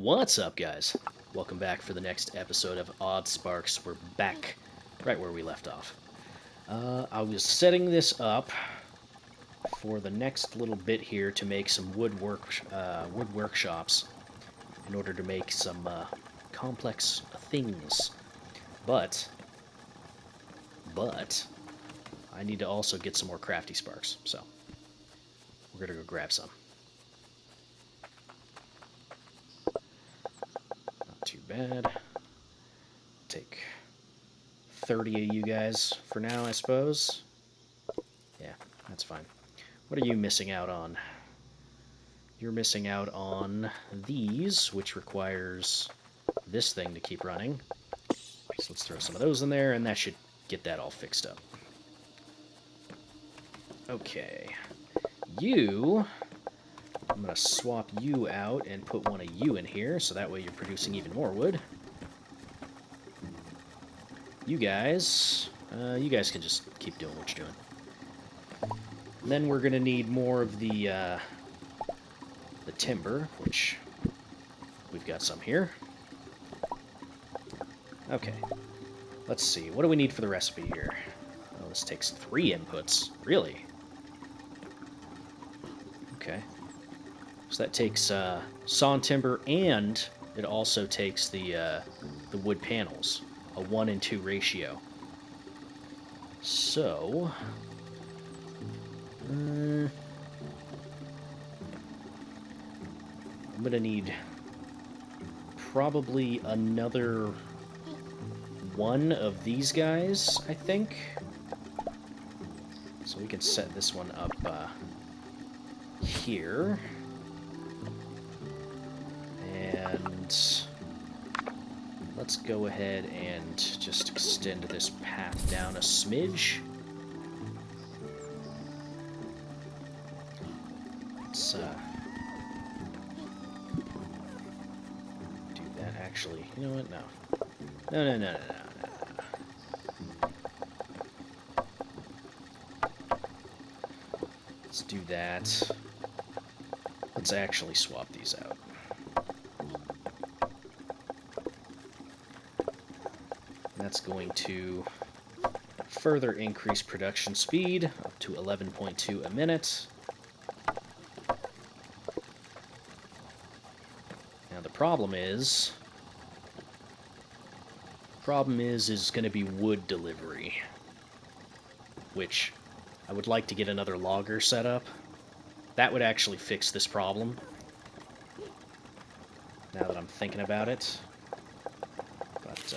What's up, guys? Welcome back for the next episode of Oddsparks. We're back right where we left off. I was setting this up for the next little bit here to make some wood workshops in order to make some complex things. But I need to also get some more crafty sparks, so we're gonna go grab some. Too bad. Take 30 of you guys for now, I suppose. Yeah, that's fine. What are you missing out on? You're missing out on these, which requires this thing to keep running. So let's throw some of those in there, and that should get that all fixed up. Okay. I'm going to swap you out and put one of you in here, so that way you're producing even more wood. You guys can just keep doing what you're doing. And then we're going to need more of the timber, which we've got some here. Okay, let's see. What do we need for the recipe here? Oh, this takes 3 inputs. Really? Okay. So that takes sawn timber, and it also takes the wood panels, a 1:2 ratio. So, I'm gonna need probably another one of these guys, I think. So we can set this one up here. And let's go ahead and just extend this path down a smidge. Let's do that actually. You know what? No. No. Let's do that. Let's actually swap these out. That's going to further increase production speed up to 11.2 a minute. Now the problem is going to be wood delivery, which I would like to get another logger set up. That would actually fix this problem, now that I'm thinking about it. But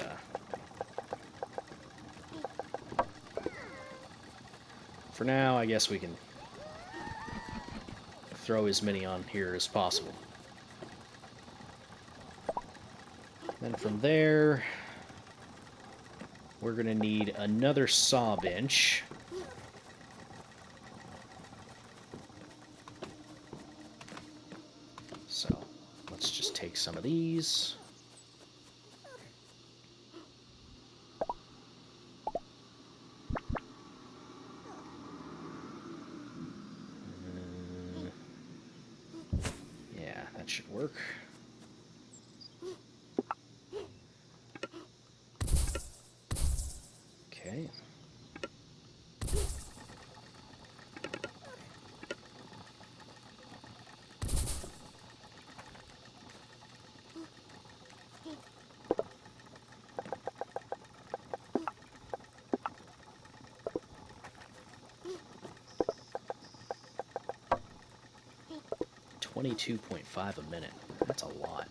for now, I guess we can throw as many on here as possible. Then from there, we're going to need another sawbench. So let's just take some of these. Yeah, that should work. Okay. $22.5 a minute. That's a lot.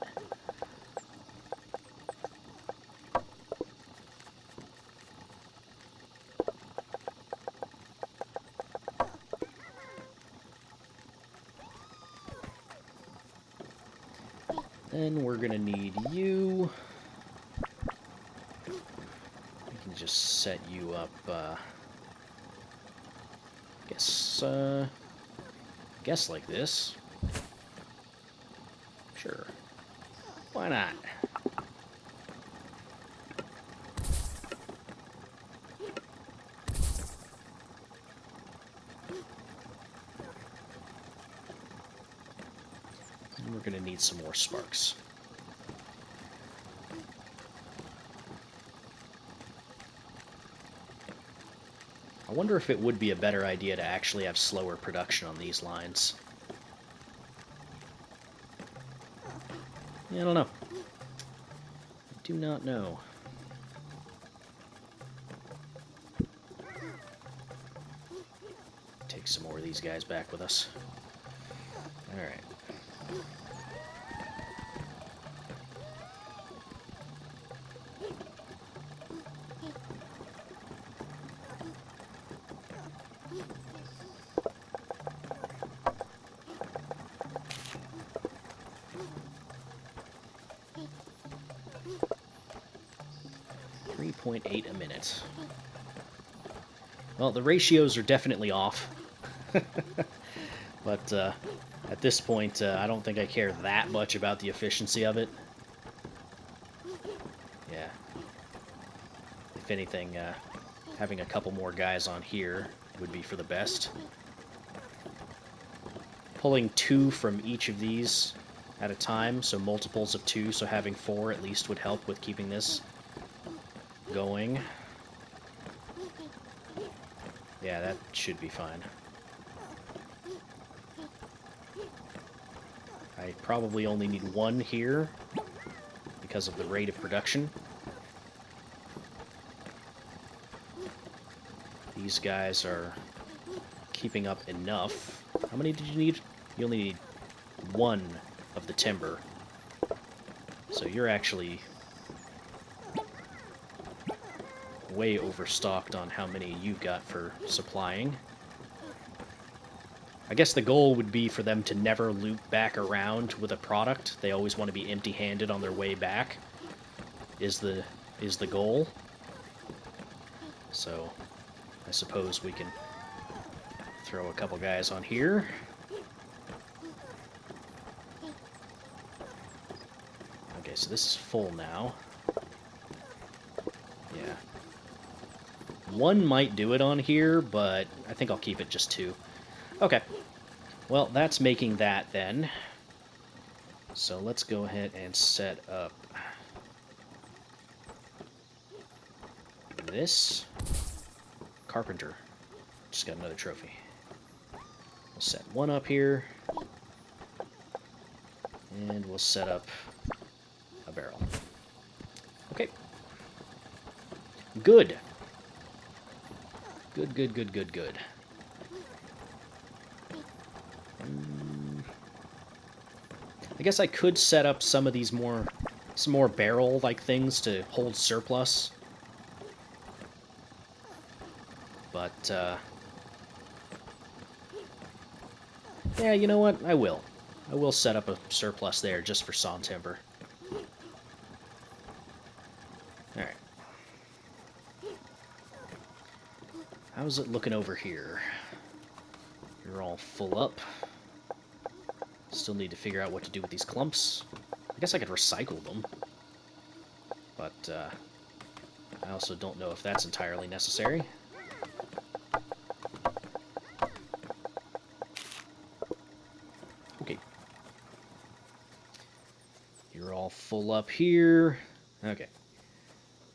Then we're gonna need you. We can just set you up, guess like this. Sure. Why not? And we're going to need some more sparks. I wonder if it would be a better idea to actually have slower production on these lines. Yeah, I don't know. I do not know. Take some more of these guys back with us. Alright. .8 a minute. Well, the ratios are definitely off. But at this point, I don't think I care that much about the efficiency of it. Yeah. If anything, having a couple more guys on here would be for the best. Pulling 2 from each of these at a time, so multiples of 2, so having 4 at least would help with keeping this going. Yeah, that should be fine. I probably only need 1 here because of the rate of production. These guys are keeping up enough. How many did you need? You only need 1 of the timber. So you're actually way overstocked on how many you've got for supplying. I guess the goal would be for them to never loop back around with a product. They always want to be empty-handed on their way back, is the goal. So I suppose we can throw a couple guys on here. Okay, so this is full now. Yeah. 1 might do it on here, but I think I'll keep it just 2. Okay. Well, that's making that then. So let's go ahead and set up this. Carpenter. Just got another trophy. We'll set 1 up here. And we'll set up a barrel. Okay. Good. Good, good, good, good, good. I guess I could set up some of these some more barrel-like things to hold surplus. But, yeah, you know what? I will. I will set up a surplus there just for sawn timber. Alright. How's it looking over here? You're all full up. Still need to figure out what to do with these clumps. I guess I could recycle them. But, I also don't know if that's entirely necessary. Okay. You're all full up here. Okay.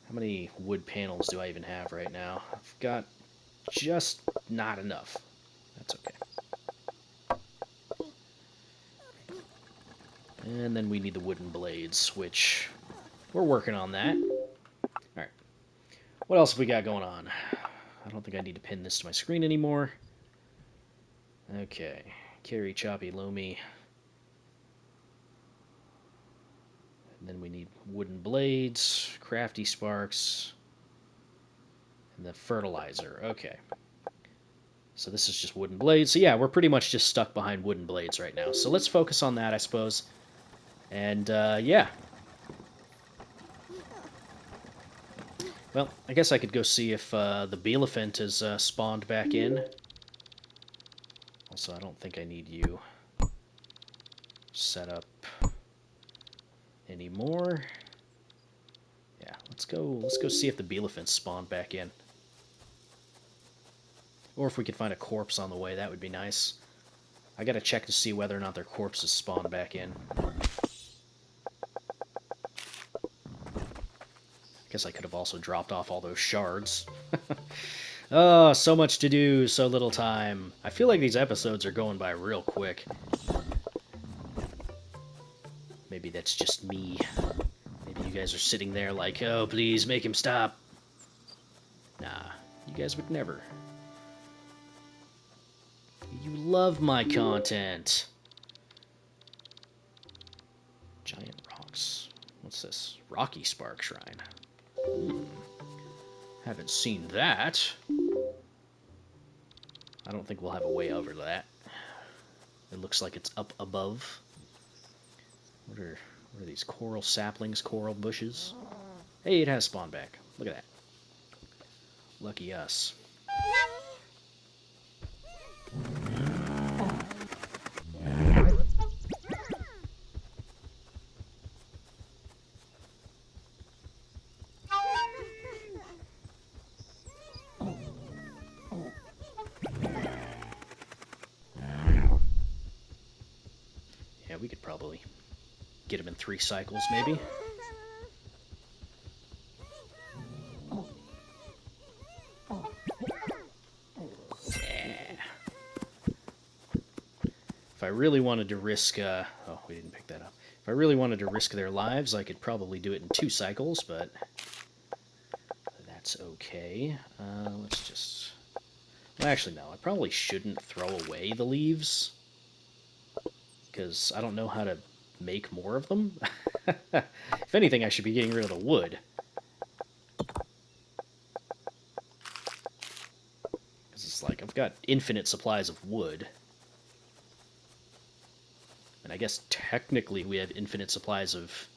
How many wood panels do I even have right now? I've got just not enough. That's okay. And then we need the wooden blades, which we're working on that. Alright. What else have we got going on? I don't think I need to pin this to my screen anymore. Okay. Carry, choppy, loamy. And then we need wooden blades, crafty sparks, and the fertilizer. Okay. So this is just wooden blades. So yeah, we're pretty much just stuck behind wooden blades right now. So let's focus on that, I suppose. And, yeah. Well, I guess I could go see if the Bielephant is spawned back in. Also, I don't think I need you set up anymore. Yeah, let's go see if the Bielephant spawned back in. Or if we could find a corpse on the way, that would be nice. I gotta check to see whether or not their corpses spawn back in. I guess I could have also dropped off all those shards. Oh, so much to do, so little time. I feel like these episodes are going by real quick. Maybe that's just me. Maybe you guys are sitting there like, oh, please make him stop. Nah, you guys would never. You love my content. Giant rocks. What's this? Rocky Spark Shrine. Haven't seen that. I don't think we'll have a way over that. It looks like it's up above. What are these coral saplings, coral bushes? Hey, it has spawned back. Look at that. Lucky us. Yeah, we could probably get him in 3 cycles, maybe. If I really wanted to risk, oh, we didn't pick that up. If I really wanted to risk their lives, I could probably do it in 2 cycles, but that's okay. Let's just... Well, actually, no. I probably shouldn't throw away the leaves, because I don't know how to make more of them. If anything, I should be getting rid of the wood. Because it's like, I've got infinite supplies of wood. And I guess technically we have infinite supplies of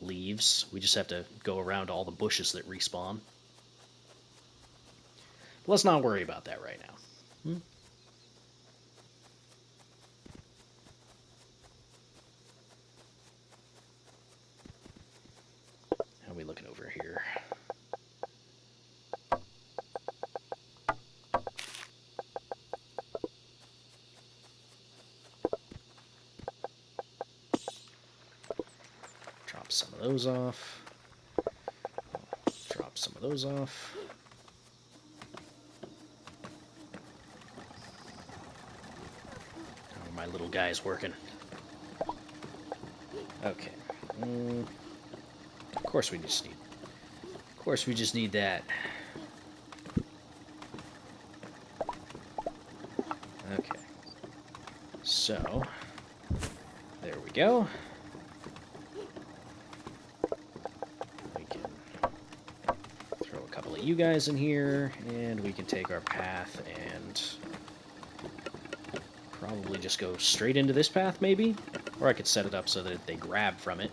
leaves. We just have to go around all the bushes that respawn. But let's not worry about that right now. How are we looking over here? Drop some of those off. Drop some of those off. How are my little guys working? Okay. Of course we just need... Of course we just need that. Okay. So, there we go. We can throw a couple of you guys in here, and we can take our path and probably just go straight into this path, maybe? Or I could set it up so that they grab from it.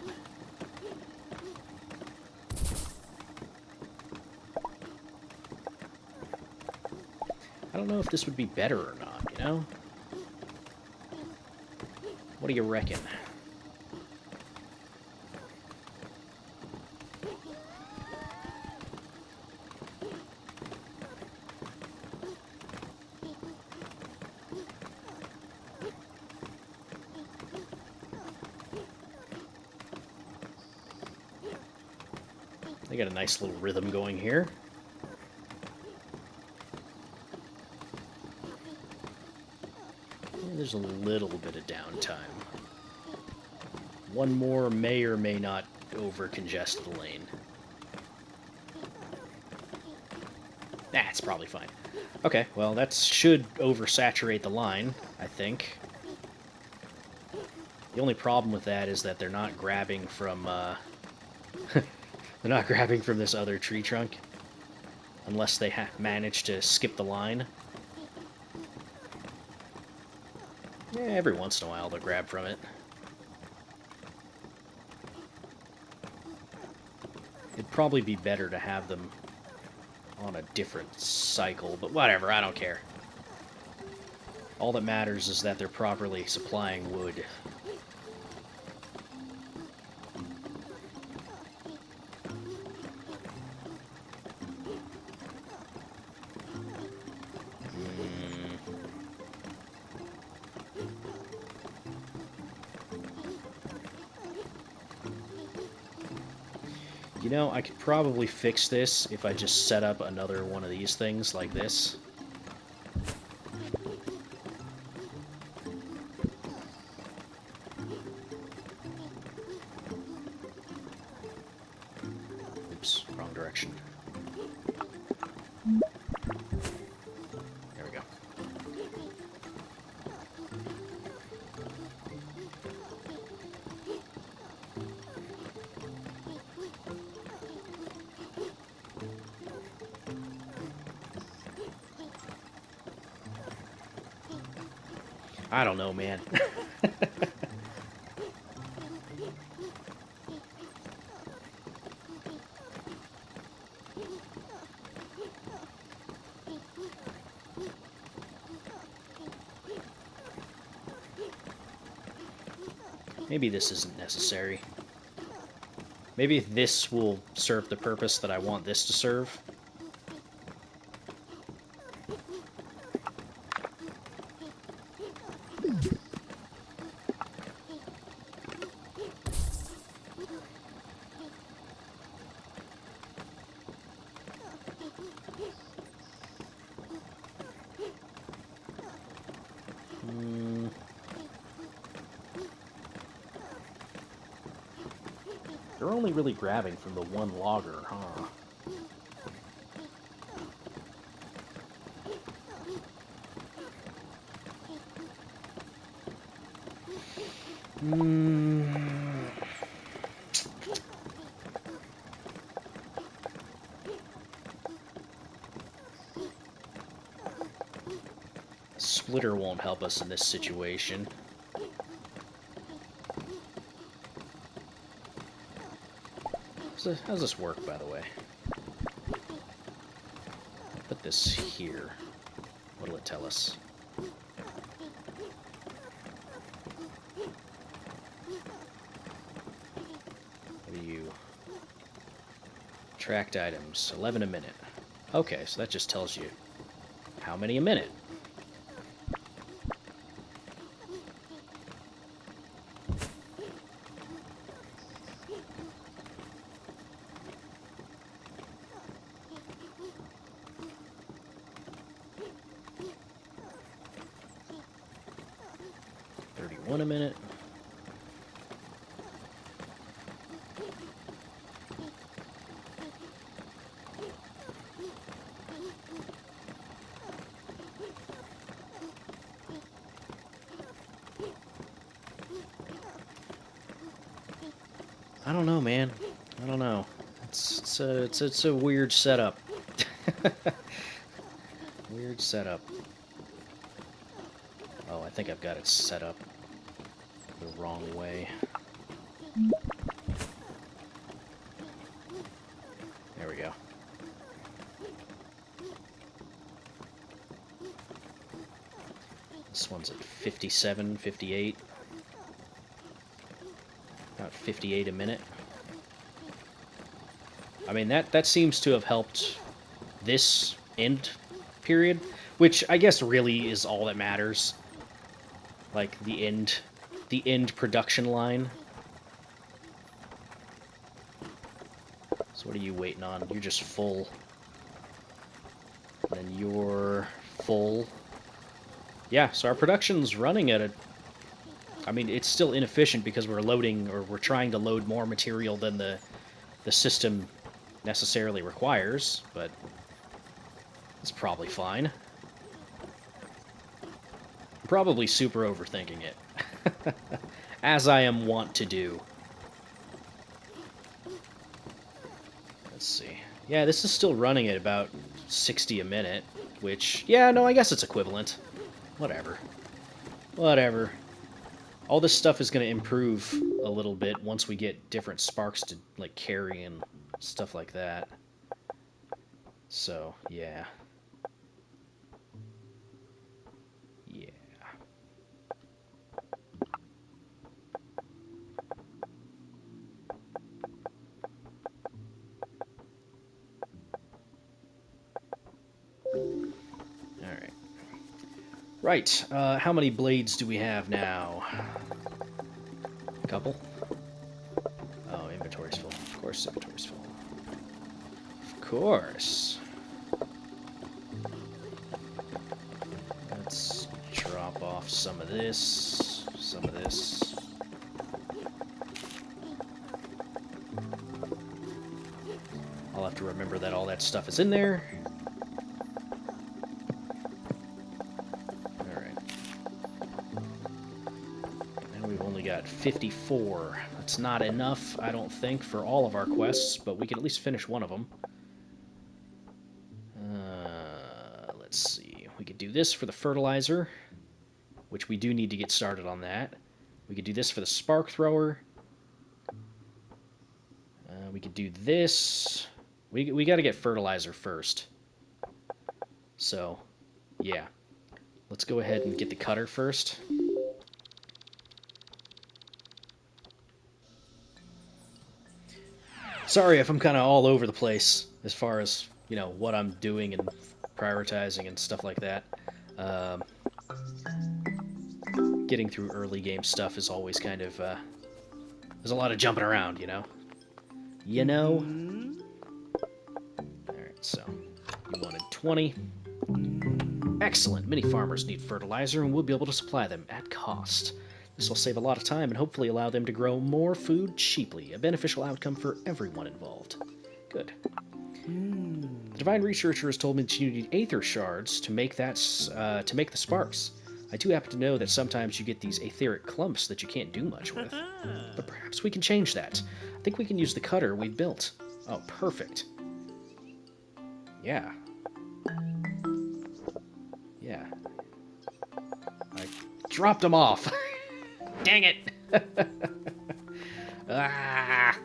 I don't know if this would be better or not, you know? What do you reckon? They got a nice little rhythm going here. There's a little bit of downtime. One more may or may not over-congest the lane. That's probably fine. Okay, well, that should oversaturate the line, I think. The only problem with that is that they're not grabbing from, they're not grabbing from this other tree trunk. Unless they manage to skip the line. Yeah, every once in a while they'll grab from it. It'd probably be better to have them on a different cycle, but whatever, I don't care. All that matters is that they're properly supplying wood. You know, I could probably fix this if I just set up another one of these things like this. Oops, wrong direction. There we go. I don't know, man. Maybe this isn't necessary. Maybe this will serve the purpose that I want this to serve. They're only really grabbing from the one logger, huh? Splitter won't help us in this situation. How's this work, by the way? Put this here. What'll it tell us? What do you... Tracked items, 11 a minute. Okay, so that just tells you how many a minute. A minute. I don't know, man. I don't know. It's a weird setup. Weird setup. Oh, I think I've got it set up the wrong way. There we go. This one's at 57, 58. About 58 a minute. I mean, that seems to have helped this end period, which I guess really is all that matters. Like the end production line. So what are you waiting on? You're just full. And then you're full. Yeah, so our production's running at a... I mean, it's still inefficient because we're loading, or we're trying to load more material than the system necessarily requires, but it's probably fine. I'm probably super overthinking it. As I am wont to do. Let's see. Yeah, this is still running at about 60 a minute, which, yeah, no, I guess it's equivalent. Whatever. Whatever. All this stuff is going to improve a little bit once we get different sparks to, like, carry and stuff like that. So, yeah. Yeah. Alright. Right, how many blades do we have now? A couple? Oh, inventory's full. Of course inventory's full. course. Let's drop off some of this, some of this. I'll have to remember that all that stuff is in there. Alright. And we've only got 54. That's not enough, I don't think, for all of our quests, but we can at least finish one of them. Let's see. We could do this for the fertilizer, which we do need to get started on that. We could do this for the spark thrower. We could do this. We got to get fertilizer first. So, yeah. Let's go ahead and get the cutter first. Sorry if I'm kind of all over the place as far as, you know, what I'm doing and prioritizing and stuff like that. Getting through early game stuff is always kind of, there's a lot of jumping around, you know? You know? Alright, so, you wanted 20. Excellent! Many farmers need fertilizer, and we'll be able to supply them at cost. This will save a lot of time and hopefully allow them to grow more food cheaply, a beneficial outcome for everyone involved. Good. The Divine Researcher has told me that you need aether shards to make that to make the sparks. I do happen to know that sometimes you get these etheric clumps that you can't do much with. But perhaps we can change that. I think we can use the cutter we built. Oh, perfect. Yeah. Yeah. I dropped them off. Dang it! Ah!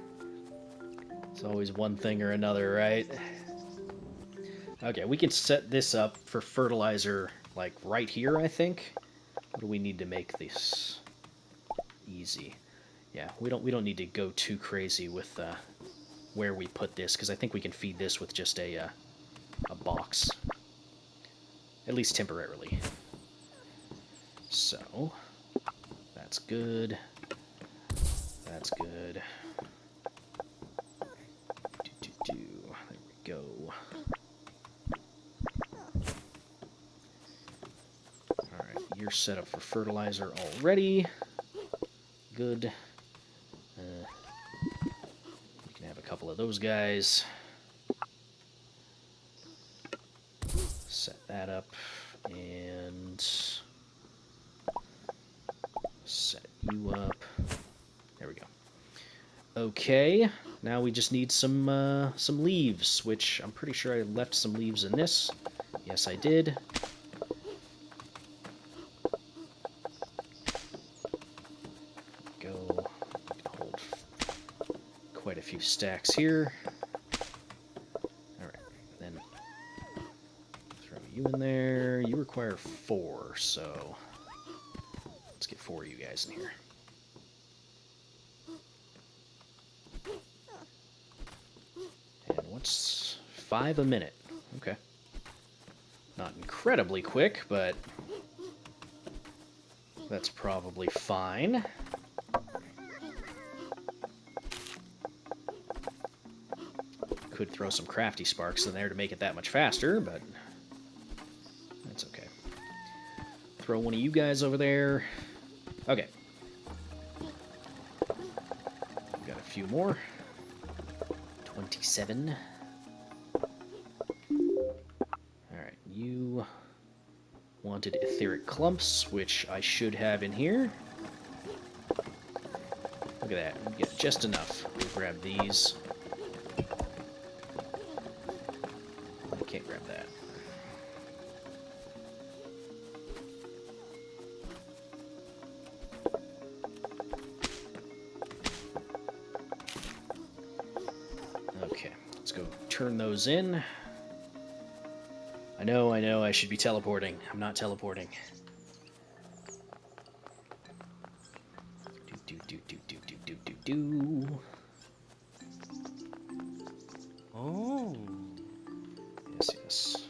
It's always one thing or another, right? Okay, we can set this up for fertilizer, like, right here, I think. What do we need to make this easy? Yeah, we don't need to go too crazy with where we put this, because I think we can feed this with just a box. At least temporarily. So, that's good. That's good. There we go. Alright, you're set up for fertilizer already. Good. We can have a couple of those guys. Set that up. And set you up. There we go. Okay, now we just need some leaves, which I'm pretty sure I left some leaves in this. Yes, I did. Go. Hold quite a few stacks here. All right, then throw you in there. You require 4, so let's get 4 of you guys in here. And what's 5 a minute? Okay. Not incredibly quick, but that's probably fine. Could throw some crafty sparks in there to make it that much faster, but that's okay. Throw one of you guys over there. Okay. Got a few more. 27. Alright, you wanted etheric clumps, which I should have in here. Look at that. We get just enough. We'll grab these. I can't grab that. Okay, let's go turn those in. I know, I should be teleporting. I'm not teleporting. Do. Oh. Yes.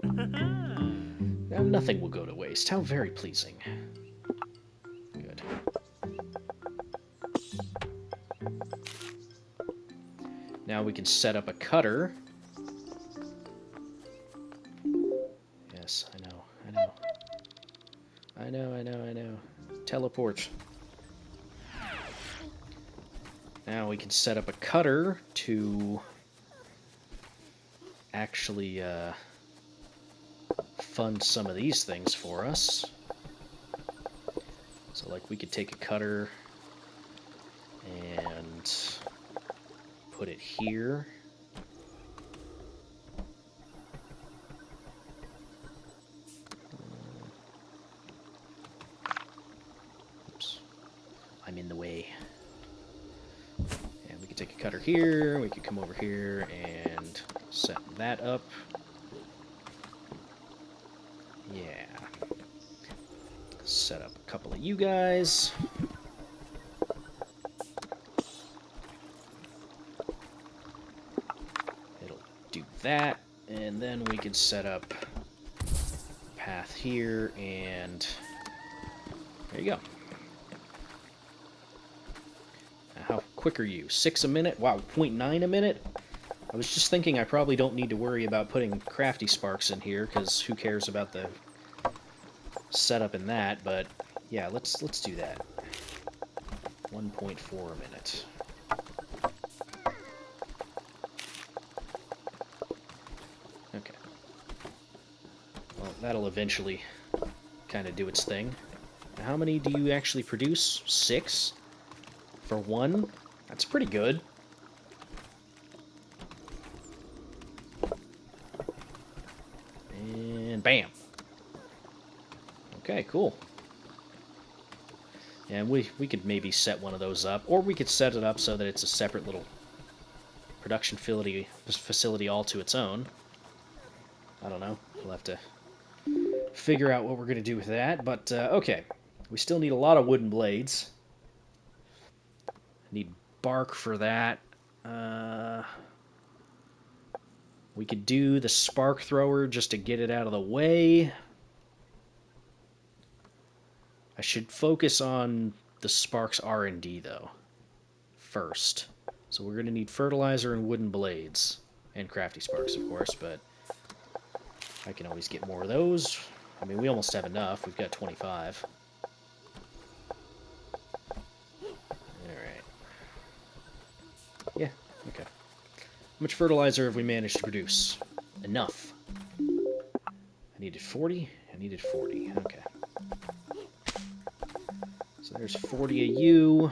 Now nothing will go to waste. How very pleasing. Good. Now we can set up a cutter. Yes, I know. Teleport. Now we can set up a cutter to actually fund some of these things for us. So like we could take a cutter and put it here. Oops. I'm in the way. And we could take a cutter here, we could come over here and set that up. Yeah. Set up a couple of you guys. It'll do that, and then we can set up a path here, and there you go. Now, how quick are you? 6 a minute? Wow, 0.9 a minute? I was just thinking I probably don't need to worry about putting crafty sparks in here, because who cares about the setup in that, but yeah, let's do that. 1.4 a minute. Okay. Well, that'll eventually kind of do its thing. Now, how many do you actually produce? 6? For 1? That's pretty good. And bam. Okay, cool. And we could maybe set one of those up, or we could set it up so that it's a separate little production facility all to its own. I don't know. We'll have to figure out what we're going to do with that, but okay. We still need a lot of wooden blades. Need bark for that. We could do the spark thrower just to get it out of the way. I should focus on the sparks R&D, though, first. So we're going to need fertilizer and wooden blades. And crafty sparks, of course, but I can always get more of those. I mean, we almost have enough. We've got 25. Alright. Yeah, okay. How much fertilizer have we managed to produce? Enough. I needed 40? I needed 40. Okay. So there's 40 of you.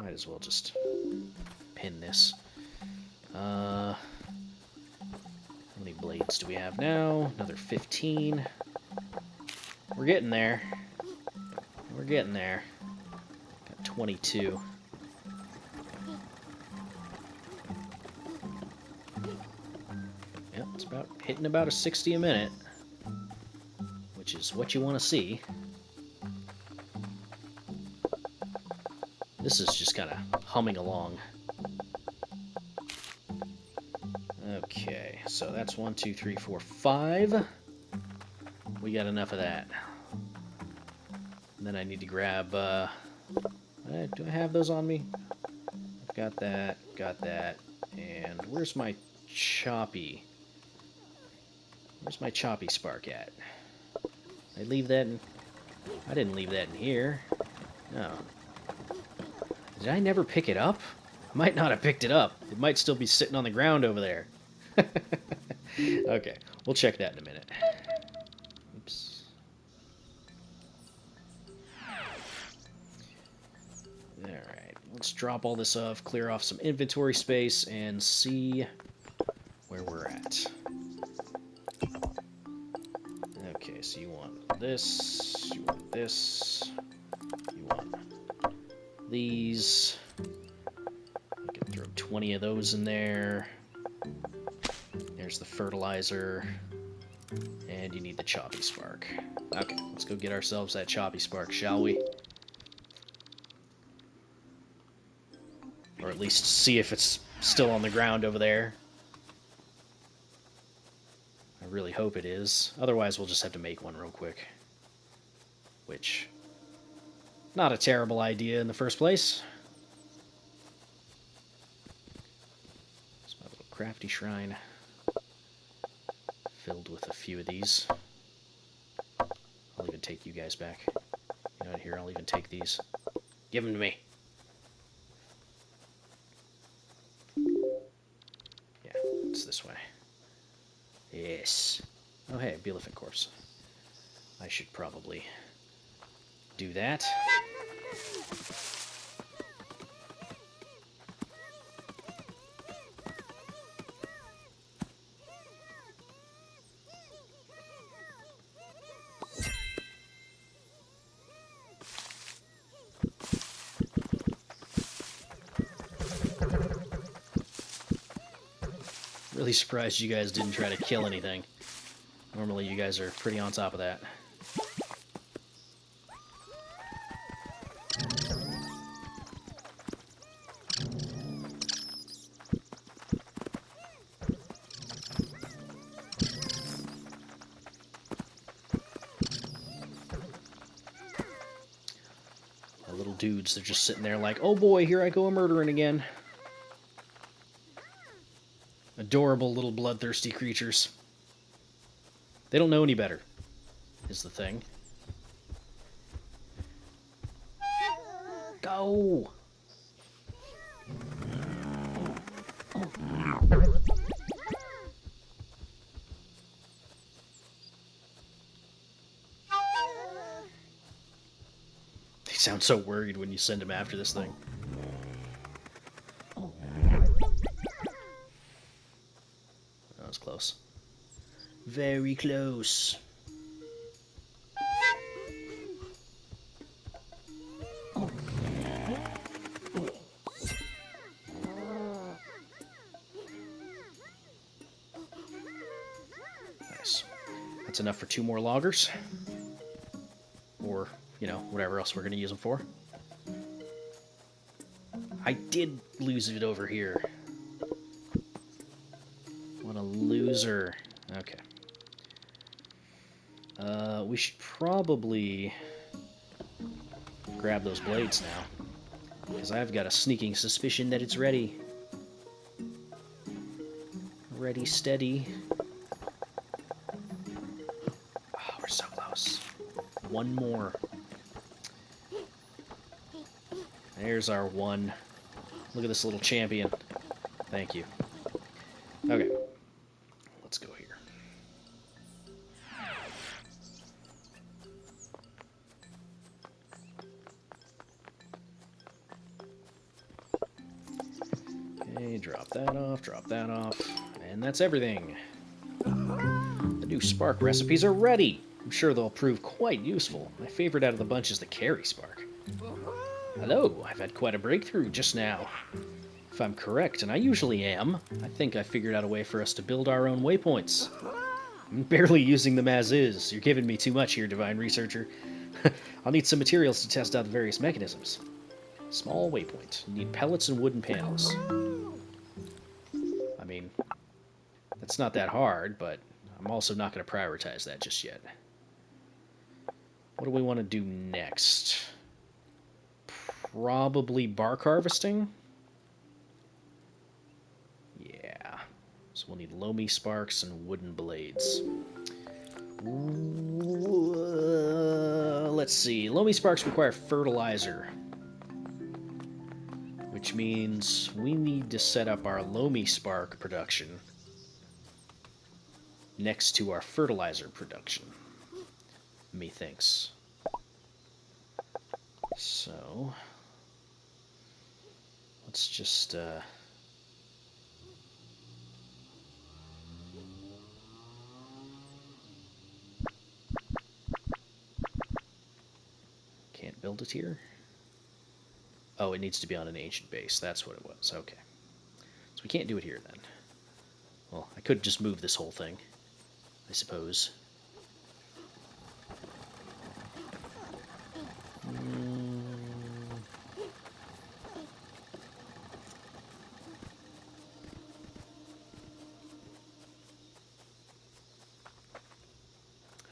Might as well just pin this. How many blades do we have now? Another 15. We're getting there. We're getting there. Got 22. Yep, it's about hitting about a 60 a minute, which is what you want to see. This is just kind of humming along. Okay, so that's 1, 2, 3, 4, 5. We got enough of that. And then I need to grab, do I have those on me? I've got that, and where's my choppy? Where's my choppy spark at? I leave that in... I didn't leave that in here. No. Did I never pick it up? I might not have picked it up. It might still be sitting on the ground over there. Okay, we'll check that in a minute. Oops. Alright, let's drop all this off, clear off some inventory space, and see where we're at. Okay, so you want this, you want this, you want these. I can throw 20 of those in there. There's the fertilizer. And you need the choppy spark. Okay, let's go get ourselves that choppy spark, shall we? Or at least see if it's still on the ground over there. I really hope it is. Otherwise, we'll just have to make one real quick. Which, not a terrible idea in the first place. crafty shrine filled with a few of these. I'll even take you guys back. You know what, here, I'll even take these. Give them to me. Yeah, it's this way. Yes. Oh, hey, Beelephant corpse. I should probably do that. Really surprised you guys didn't try to kill anything. Normally you guys are pretty on top of that. The little dudes, they're just sitting there like, oh boy, here I go a-murdering again. Adorable little bloodthirsty creatures. They don't know any better, is the thing. Go! They sound so worried when you send them after this thing. That was close. Very close. Nice. That's enough for 2 more loggers. Or, you know, whatever else we're going to use them for. I did lose it over here. What a loser. Okay. We should probably grab those blades now, because I've got a sneaking suspicion that it's ready. Ready, steady. Oh, we're so close. 1 more. There's our 1. Look at this little champion. Thank you. Okay. Let's go here. Okay, drop that off, and that's everything. The new spark recipes are ready. I'm sure they'll prove quite useful. My favorite out of the bunch is the carry spark. Hello, I've had quite a breakthrough just now. If I'm correct, and I usually am, I think I figured out a way for us to build our own waypoints. I'm barely using them as is. You're giving me too much here, Divine Researcher. I'll need some materials to test out the various mechanisms. Small waypoint. Need pellets and wooden panels. I mean, that's not that hard, but I'm also not going to prioritize that just yet. What do we want to do next? Probably bark harvesting? Yeah. So we'll need loamy sparks and wooden blades. Let's see. Loamy sparks require fertilizer, which means we need to set up our loamy spark production next to our fertilizer production, methinks. So let's just can't build it here. Oh, it needs to be on an ancient base. That's what it was. Okay. So we can't do it here then. Well, I could just move this whole thing, I suppose.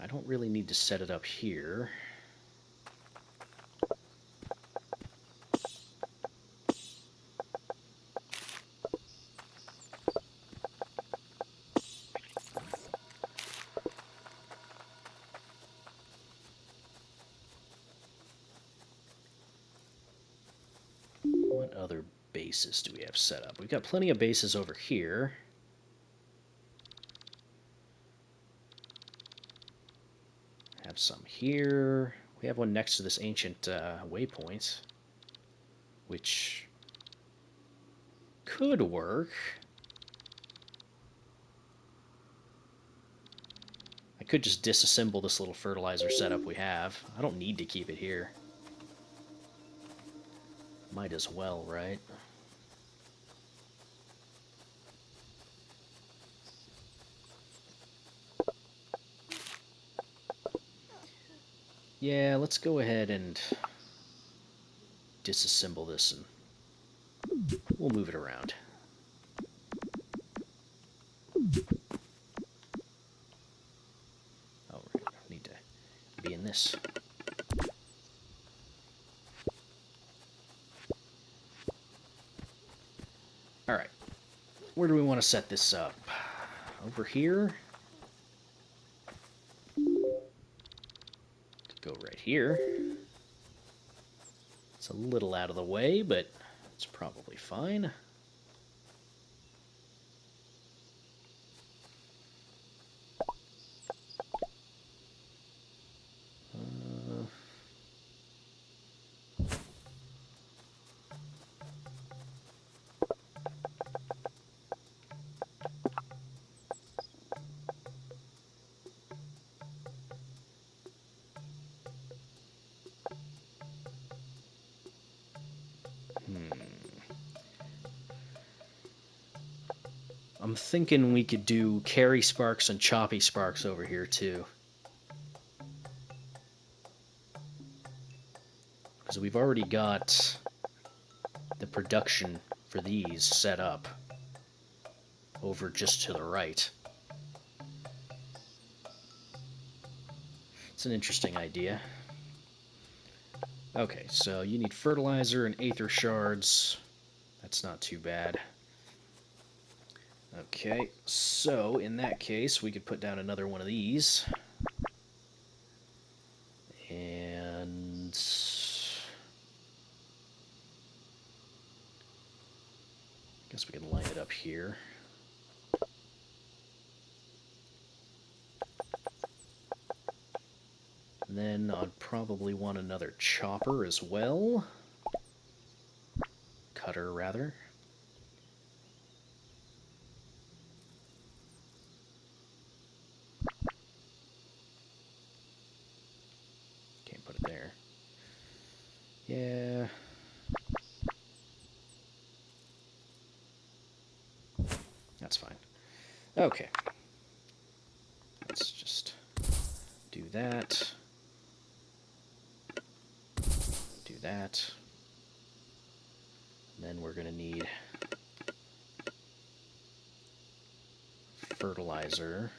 I don't really need to set it up here. What other bases do we have set up? We've got plenty of bases over here. Have some here. We have one next to this ancient waypoint, which could work. I could just disassemble this little fertilizer setup we have. I don't need to keep it here. Might as well, right? Yeah, let's go ahead and disassemble this and we'll move it around. Oh, we need to be in this. Alright, where do we want to set this up? Over here? Go right here. It's a little out of the way, but it's probably fine. I'm thinking we could do carry sparks and choppy sparks over here too. Because we've already got the production for these set up over just to the right. It's an interesting idea. Okay, so you need fertilizer and aether shards. That's not too bad. Okay, so in that case, we could put down another one of these. And I guess we can line it up here. And then I'd probably want another chopper as well. Cutter, rather. Can't put it there. Yeah. That's fine. Okay. Let's just do that. Do that. And then we're going to need fertilizer.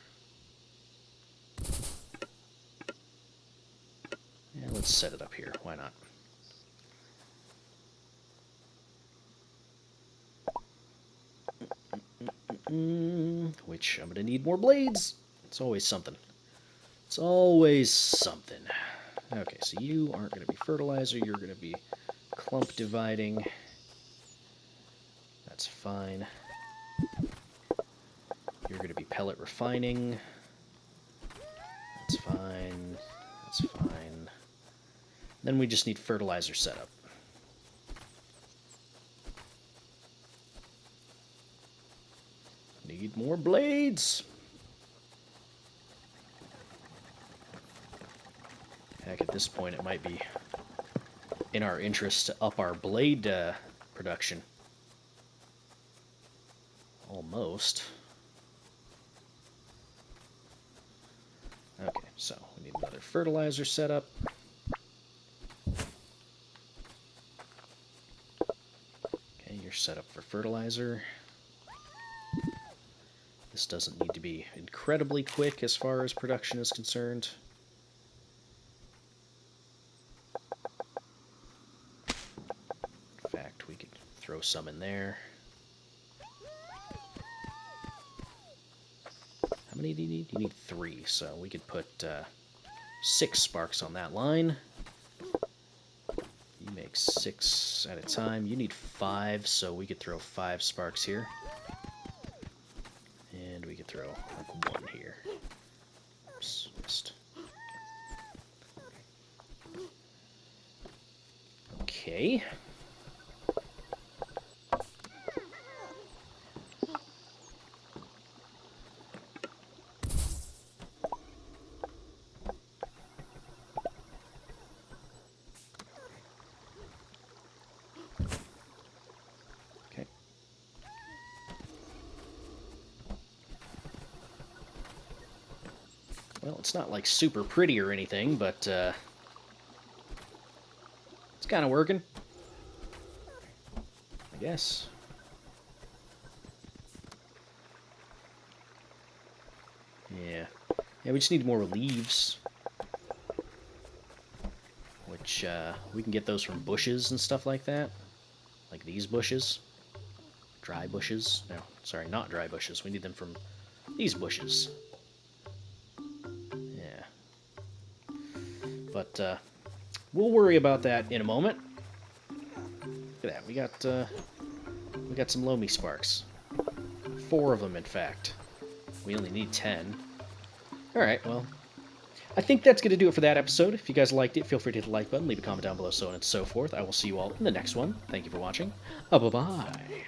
Yeah, let's set it up here. Why not? Which I'm going to need more blades. It's always something. It's always something. Okay, so you aren't going to be fertilizer. You're going to be clump dividing. That's fine. You're going to be pellet refining. That's fine. That's fine. Then we just need fertilizer setup. Need more blades. Heck, at this point, it might be in our interest to up our blade production. Almost. Okay, so we need another fertilizer setup. Okay, you're set up for fertilizer. This doesn't need to be incredibly quick as far as production is concerned. In fact, we could throw some in there. How many do you need? You need 3, so we could put 6 sparks on that line. You make 6 at a time. You need 5, so we could throw 5 sparks here. And we could throw like 1 here. Oops, missed. Okay. Okay. Well, it's not like super pretty or anything, but it's kind of working. I guess. Yeah. Yeah, we just need more leaves. Which, we can get those from bushes and stuff like that. Like these bushes. Dry bushes. No, sorry, not dry bushes. We need them from these bushes. Yeah. But, we'll worry about that in a moment. Look at that. We got some Loamy sparks. 4 of them, in fact. We only need 10. Alright, well, I think that's going to do it for that episode. If you guys liked it, feel free to hit the like button, leave a comment down below, so on and so forth. I will see you all in the next one. Thank you for watching. Bye-bye.